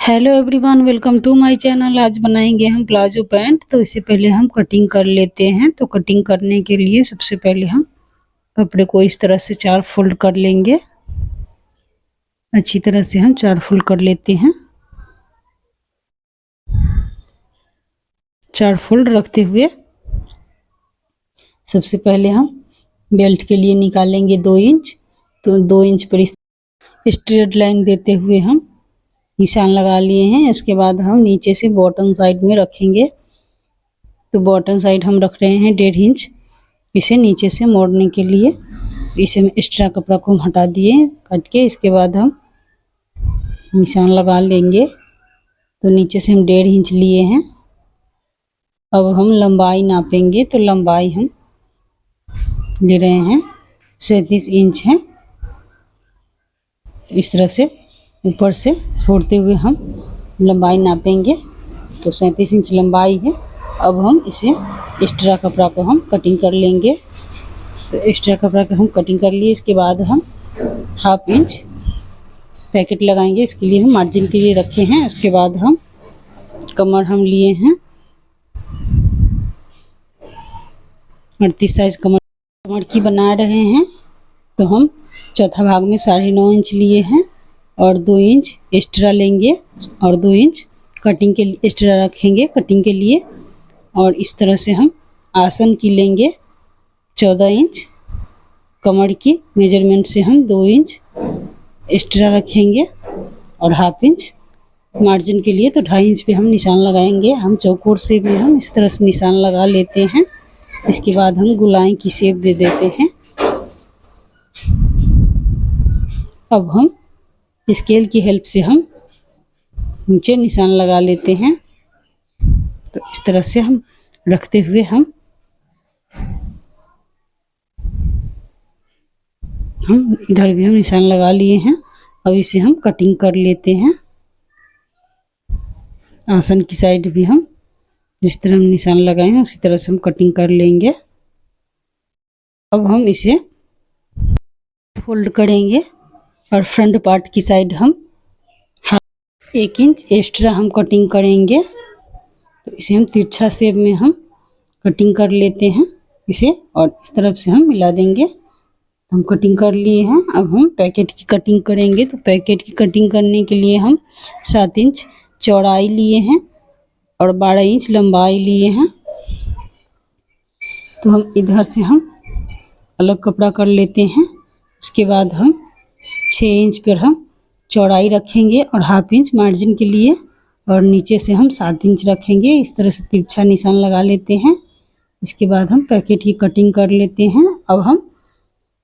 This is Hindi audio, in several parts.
Hello everyone, welcome to my channel. आज बनाएंगे हम प्लाजो पैंट। तो इससे पहले हम कटिंग कर लेते हैं। तो कटिंग करने के लिए सबसे पहले हम कपड़े को इस तरह से 4 फोल्ड कर लेंगे। अच्छी तरह से हम 4 फोल्ड कर लेते हैं। 4 फोल्ड रखते हुए सबसे पहले हम बेल्ट के लिए निकालेंगे 2 इंच। तो 2 इंच पर इस स्ट्रेट लाइन देते हुए हम निशान लगा लिए हैं। इसके बाद हम नीचे से बॉटम साइड में रखेंगे। तो बॉटम साइड हम रख रहे हैं 1.5 इंच। इसे नीचे से मोड़ने के लिए इसे एक्स्ट्रा कपड़ा को हम हटा दिए काट के। इसके बाद हम निशान लगा लेंगे। तो नीचे से हम 1.5 इंच लिए हैं। अब हम लंबाई नापेंगे। तो लंबाई हम ले रहे हैं 37 इंच है। तो इस तरह से ऊपर से छोड़ते हुए हम लंबाई नापेंगे। तो 37 इंच लंबाई है। अब हम इसे एक्स्ट्रा कपड़ा को हम कटिंग कर लेंगे। तो एक्स्ट्रा कपड़ा को हम कटिंग कर लिए। इसके बाद हम 1/2 इंच पैकेट लगाएंगे। इसके लिए हम मार्जिन के लिए रखे हैं। उसके बाद हम कमर हम लिए हैं 38 साइज कमर की बना रहे हैं। तो हम चौथा भाग में 9.5 इंच लिए हैं और 2 इंच एक्स्ट्रा लेंगे और 2 इंच कटिंग के लिए एक्स्ट्रा रखेंगे कटिंग के लिए। और इस तरह से हम आसन की लेंगे 14 इंच। कमर की मेजरमेंट से हम 2 इंच एक्स्ट्रा रखेंगे और 1/2 इंच मार्जिन के लिए। तो 2.5 इंच पे हम निशान लगाएंगे। हम चौकोर से भी हम इस तरह से निशान लगा लेते हैं। इसके बाद हम गोलाई की शेप दे देते हैं। अब हम स्केल की हेल्प से हम नीचे निशान लगा लेते हैं। तो इस तरह से हम रखते हुए हम इधर भी हम निशान लगा लिए हैं। अब इसे हम कटिंग कर लेते हैं। आसन की साइड भी हम जिस तरह हम निशान लगाए हैं उसी तरह से हम कटिंग कर लेंगे। अब हम इसे फोल्ड करेंगे और फ्रंट पार्ट की साइड हम 1 इंच एक्स्ट्रा हम कटिंग करेंगे। तो इसे हम तिरछा शेप में हम कटिंग कर लेते हैं इसे और इस तरफ से हम मिला देंगे। हम कटिंग कर लिए हैं। अब हम पैकेट की कटिंग करेंगे। तो पैकेट की कटिंग करने के लिए हम 7 इंच चौड़ाई लिए हैं और 12 इंच लंबाई लिए हैं। तो हम इधर से हम अलग कपड़ा कर लेते हैं। उसके बाद हम 6 इंच पर हम चौड़ाई रखेंगे और 1/2 इंच मार्जिन के लिए और नीचे से हम 7 इंच रखेंगे। इस तरह से तिरछा निशान लगा लेते हैं। इसके बाद हम पैकेट की कटिंग कर लेते हैं। अब हम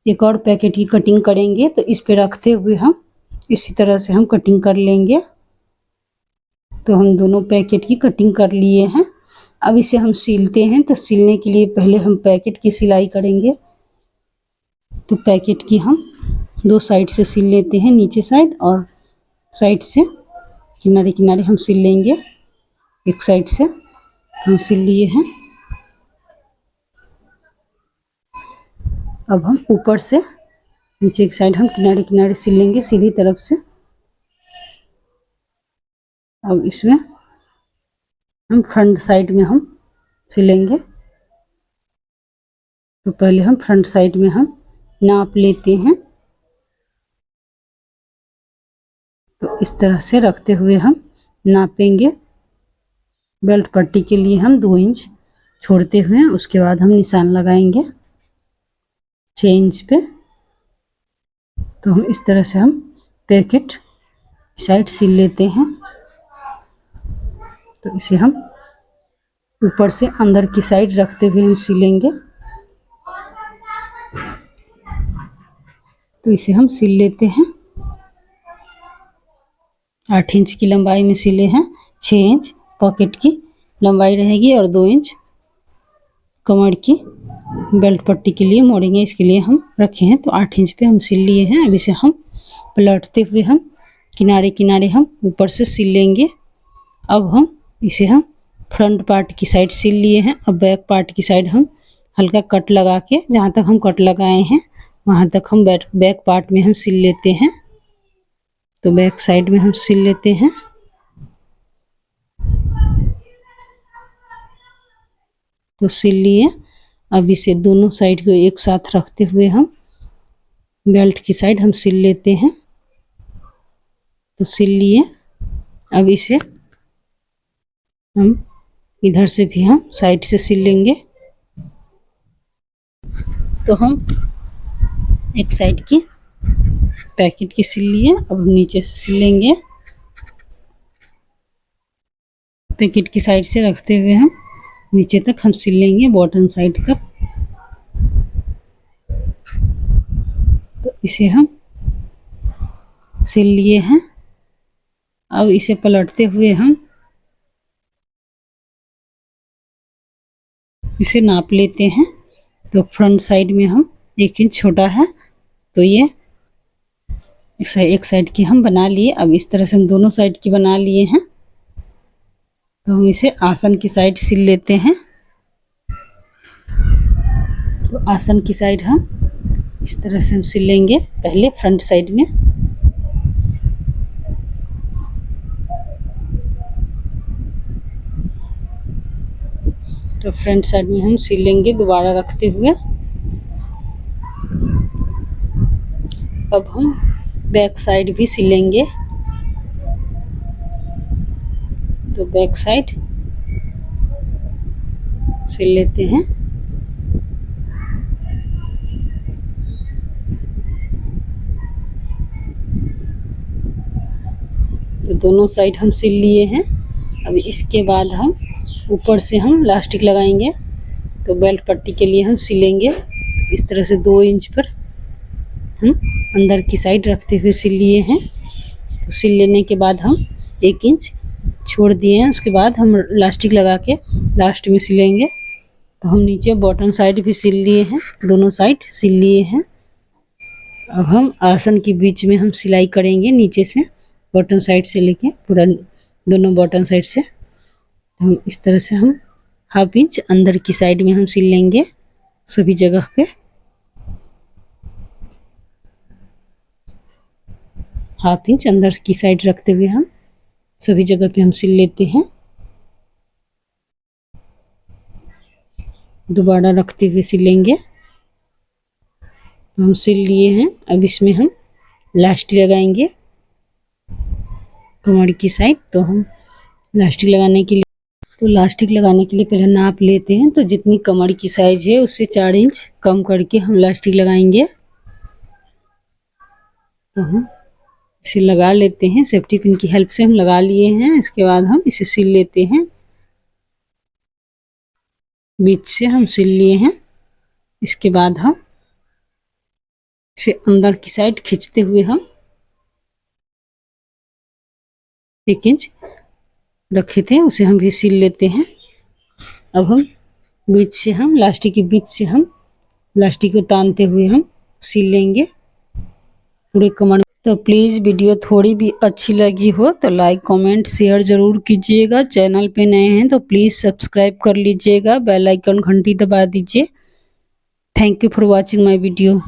एक और पैकेट की कटिंग करेंगे। तो इस पे रखते हुए हम इसी तरह से हम कटिंग कर लेंगे। तो हम दोनों पैकेट की कटिंग कर लिए हैं। अब इसे हम सिलते हैं। तो सिलने के लिए पहले हम पैकेट की सिलाई करेंगे। तो पैकेट की हम 2 साइड से सिल लेते हैं, नीचे साइड और साइड से किनारे किनारे हम सिल लेंगे। एक साइड से हम सिल लिए हैं। अब हम ऊपर से नीचे की साइड हम किनारे किनारे सिल लेंगे सीधी तरफ से। अब इसमें हम फ्रंट साइड में हम सिलेंगे। तो पहले हम फ्रंट साइड में हम नाप लेते हैं। तो इस तरह से रखते हुए हम नापेंगे। बेल्ट पट्टी के लिए हम 2 इंच छोड़ते हुए उसके बाद हम निशान लगाएंगे 6 इंच पे। तो हम इस तरह से हम पैकेट साइड सिल लेते हैं। तो इसे हम ऊपर से अंदर की साइड रखते हुए हम सिलेंगे। तो इसे हम सिल लेते हैं। 8 इंच की लंबाई में सिले हैं। 6 इंच पॉकेट की लंबाई रहेगी और 2 इंच कमर की बेल्ट पट्टी के लिए मोड़ेंगे। इसके लिए हम रखे हैं। तो 8 इंच पे हम सिल लिए हैं। अब इसे हम पलटते हुए हम किनारे किनारे हम ऊपर से सिल लेंगे। अब हम इसे हम फ्रंट पार्ट की साइड सिल लिए हैं। अब बैक पार्ट की साइड हम हल्का कट लगा के जहाँ तक हम कट लगाए हैं वहाँ तक हम बैक पार्ट में हम सिल लेते हैं। तो बैक साइड में हम सिल लेते हैं। तो सिल लिए। अब इसे दोनों साइड को एक साथ रखते हुए हम बेल्ट की साइड हम सिल लेते हैं। तो सिल लिए। अब इसे हम इधर से भी हम साइड से सिल लेंगे। तो हम एक साइड की पैकेट की सिल लिए। अब नीचे से सिल लेंगे। पैकेट की साइड से रखते हुए हम नीचे तक हम सिल लेंगे, बॉटम साइड तक। तो इसे हम सिल लिए हैं। अब इसे पलटते हुए हम इसे नाप लेते हैं। तो फ्रंट साइड में हम 1 इंच छोटा है, तो ये एक साइड की हम बना लिए। अब इस तरह से हम दोनों साइड की बना लिए हैं। तो हम इसे आसन की साइड सिल लेते हैं। तो आसन की साइड हम इस तरह से हम सिल लेंगे, पहले फ्रंट साइड में। तो फ्रंट साइड में हम सिल लेंगे दोबारा रखते हुए। अब हम बैक साइड भी सिलेंगे। तो बैक साइड सिल लेते हैं। तो दोनों साइड हम सिल लिए हैं। अब इसके बाद हम ऊपर से हम इलास्टिक लगाएंगे। तो बेल्ट पट्टी के लिए हम सिलेंगे इस तरह से 2 इंच पर हम अंदर की साइड रखते हुए सिल लिए हैं। तो सिल लेने के बाद हम 1 इंच छोड़ दिए हैं। उसके बाद हम इलास्टिक लगा के लास्ट में सिलेंगे। तो हम नीचे बॉटम साइड भी सिल लिए हैं, दोनों साइड सिल लिए हैं। अब हम आसन के बीच में हम सिलाई करेंगे, नीचे से बॉटम साइड से लेके पूरा दोनों बॉटम साइड से। तो हम इस तरह से हम 1/2 इंच अंदर की साइड में हम सिल लेंगे सभी जगह पे। 1/2 इंच अंदर की साइड रखते हुए हम सभी जगह पे हम सिल लेते हैं। दोबारा रखते हुए सिलेंगे। तो हम सिल लिए हैं। अब इसमें हम इलास्टिक लगाएंगे कमर की साइड। तो हम इलास्टिक लगाने के लिए पहले नाप लेते हैं। तो जितनी कमर की साइज है उससे 4 इंच कम करके हम इलास्टिक लगाएंगे। तो हम इसे लगा लेते हैं, सेफ्टी पिन की हेल्प से हम लगा लिए हैं। इसके बाद हम इसे सिल लेते हैं। बीच से हम सिल लिए हैं। इसके बाद हम इसे अंदर की साइड खींचते हुए हम 1 इंच रखे थे उसे हम भी सिल लेते हैं। अब हम बीच से हम इलास्टिक के बीच से हम इलास्टिक को तानते हुए हम सिल लेंगे पूरे कमर। तो प्लीज़ वीडियो थोड़ी भी अच्छी लगी हो तो लाइक कमेंट शेयर ज़रूर कीजिएगा। चैनल पे नए हैं तो प्लीज़ सब्सक्राइब कर लीजिएगा, बेल आइकन घंटी दबा दीजिए। Thank you for watching my video.